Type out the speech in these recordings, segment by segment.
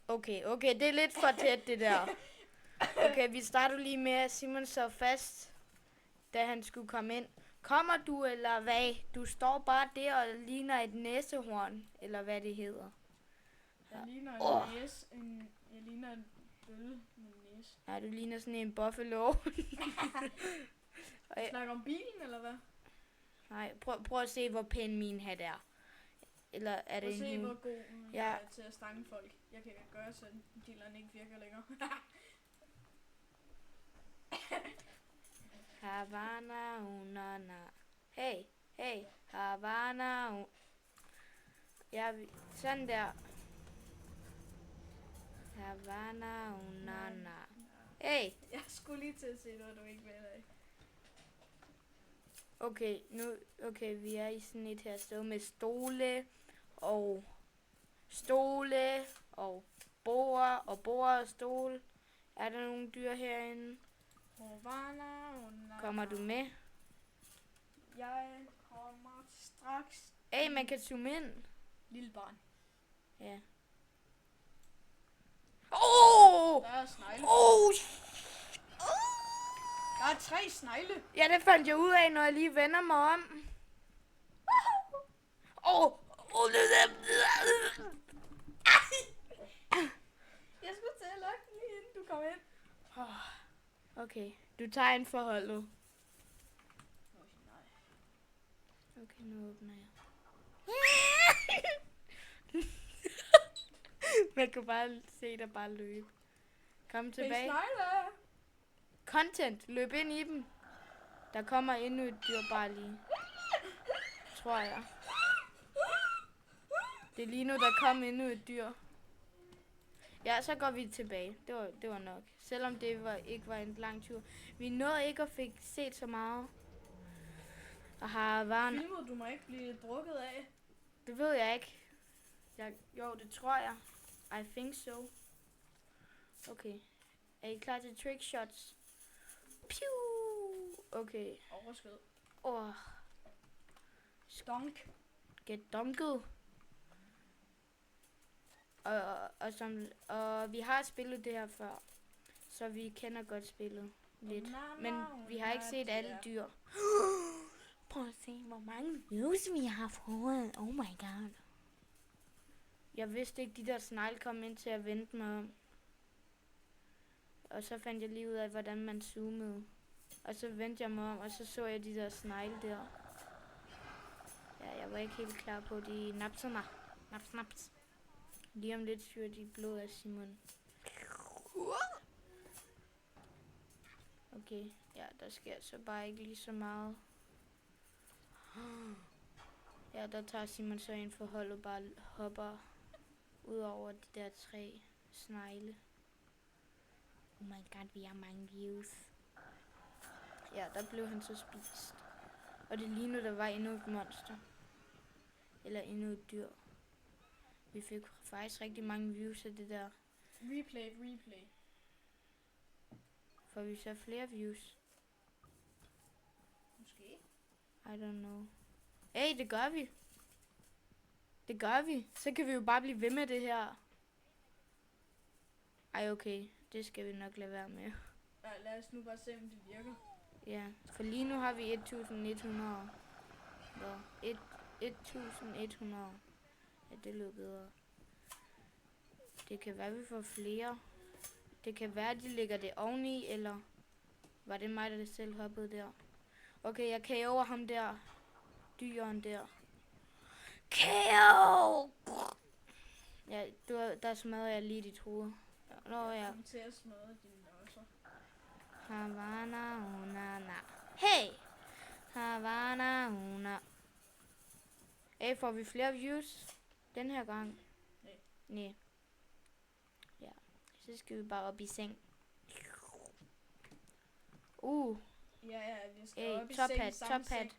Okay, det er lidt for tæt, det der. Okay, vi starter lige med, at Simon så fast, da han skulle komme ind. Kommer du, eller hvad? Du står bare der og ligner et næsehorn, eller hvad det hedder. Jeg ligner en næse. Jeg ligner en bølle med en næse. Ja, du ligner sådan en buffalo. Snakker om bilen, eller hvad? Nej, prøv at se, hvor pæn min hat er. Eller er det Prøv at se, en hvor hue? god Ja. jeg er til at stange folk. Jeg kan gøre, så dealeren ikke virker længere. Havana, unana. Hey, Havana, ja, sådan der. Havana, unana. Hey, Jeg skulle lige til at se noget, du ikke vil af. Okay, vi er i sådan et her sted med stole og bord og stol. Er der nogle dyr herinde? Kommer du med? Jeg kommer straks. Hey, man kan zoome ind. Lille barn. Ja. Der er snegle. Der er 3 snegle. Ja, det fandt jeg ud af, når jeg lige vender mig om. Jeg skulle til at lukke den lige inden du kom ind. Okay, du tager en forholdet. Nej. Okay, nu åbner jeg. Man kan bare se dig bare løbe. Kom tilbage. Snegle. Content, løb ind i dem. Der kommer endnu et dyr bare lige. Tror jeg. Det er lige nu, der kom endnu et dyr. Ja, så går vi tilbage. Det var nok. Selvom det ikke var en lang tur. Vi nåede ikke at fik set så meget. Og Filmede du mig ikke blive drukket af? Det ved jeg ikke. Jo, det tror jeg. I think so. Okay. Er I klar til trick shots? Pew! Okay. Overskød. Stunk. Get dunket. Og vi har spillet det her før. Så vi kender godt spillet lidt. Men vi har ikke set alle dyr. Prøv at se, hvor mange views vi har fået. Oh my god. Jeg vidste ikke, de der snegle kom ind til at vente mig om. Og så fandt jeg lige ud af, hvordan man zoomede. Og så vendte jeg mig om, og så jeg de der snegle der. Ja, jeg var ikke helt klar på, de napsede mig. Naps. Lige om lidt syrer de blod af Simon. Okay, ja, der sker så bare ikke lige så meget. Ja, der tager Simon så en forhold og bare hopper ud over de der 3 snegle. Oh my god, vi har mange views. Ja, der blev han så spist. Og det lige nu, der var endnu et monster. Eller endnu et dyr. Vi fik faktisk rigtig mange views af det der. Replay. Får vi så flere views? Måske. I don't know. Hey, det gør vi. Så kan vi jo bare blive ved med det her. Ej, okay. Det skal vi nok lade være med. Ja, lad os nu bare se, om det virker. Ja, for lige nu har vi 1100. Hvad? 1100. Ja, det lød bedre. Det kan være, vi får flere. Det kan være, de lægger det oveni, eller var det mig, der selv hoppede der? Okay, jeg kan over ham der. Dyren der. KO! Ja, der smadrer jeg lige dit hoved. Nå, ja. Kom til at smadre dine nøjser. Havana, unana. Hey! Havana, una. Hey, får vi flere views den her gang? Nej. Ja, så skal vi bare op i seng. Ja, vi skal Hey, op i seng i samme seng.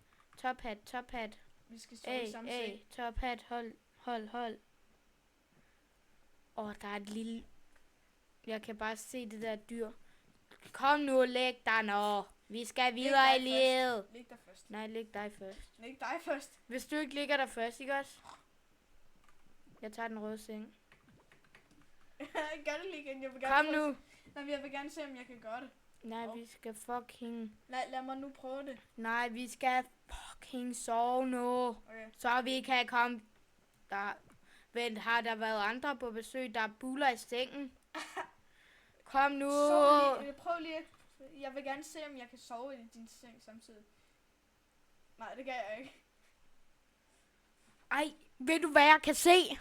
Top hat. Vi skal sove i samme seng. Top hat, hold. Der er et lille... Jeg kan bare se det der dyr. Kom nu, læg dig nå. Vi skal videre i livet. Læg dig først. Nej, læg dig først. Hvis du ikke ligger der først, ikke også? Jeg tager den røde seng. Gør det lige igen. Jeg vil Kom gerne nu. Nej, jeg vil gerne se, om jeg kan gøre det. Nej, vi skal fucking... Lad mig nu prøve det. Nej, vi skal fucking sove nu. Okay. Så vi kan komme... Der... Vent, har der været andre på besøg, der buler i sengen? Kom nu. Prøv lige. Jeg vil gerne se, om jeg kan sove i din seng samtidig. Nej, det kan jeg ikke. Ej, ved du hvad jeg kan se?